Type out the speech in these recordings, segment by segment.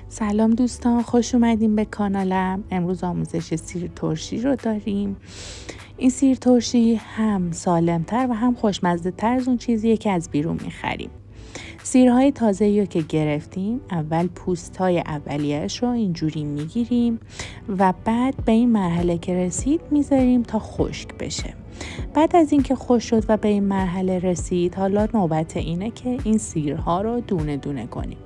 سلام دوستان، خوش اومدین به کانالم. امروز آموزش سیر ترشی رو داریم. این سیر ترشی هم سالمتر و هم خوشمزه تر از اون چیزیه که از بیرون میخریم. سیرهای تازه‌ای رو که گرفتیم، اول پوست‌های اولیه‌اش رو اینجوری میگیریم و بعد به این مرحله که رسید میذاریم تا خشک بشه. بعد از اینکه خشک شد و به این مرحله رسید، حالا نوبت اینه که این سیرها رو دونه دونه کنیم.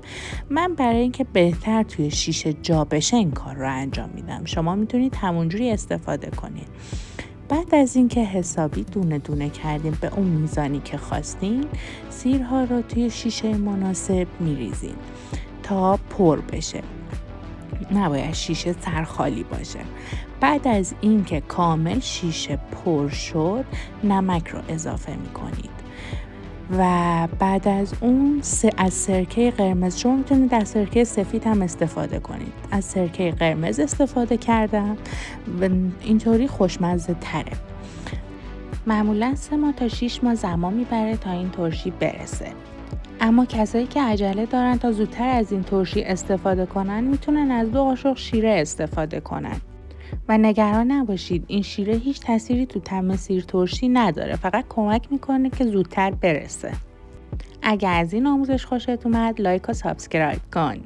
من برای اینکه بهتر توی شیشه جا بشه این کار رو انجام میدم. شما میتونید همونجوری استفاده کنید. بعد از اینکه حسابی دونه دونه کردیم به اون میزانی که خواستین، سیرها رو توی شیشه مناسب میریزین تا پر بشه. نباید شیشه سرخالی باشه. بعد از اینکه کامل شیشه پر شد، نمک رو اضافه میکنید و بعد از اون از سرکه قرمز، شما میتونید از سرکه سفید هم استفاده کنید. از سرکه قرمز استفاده کردم و اینطوری خوشمزه تره. معمولا 3 ماه تا 6 ماه زمان میبره تا این ترشی برسه. اما کسایی که عجله دارن تا زودتر از این ترشی استفاده کنن، میتونن از 2 قاشق شیره استفاده کنن. و نگران نباشید، این شیره هیچ تأثیری تو طعم سیر ترشی نداره، فقط کمک میکنه که زودتر برسه. اگر از این آموزش خوشت اومد، لایک و سابسکرایب کن.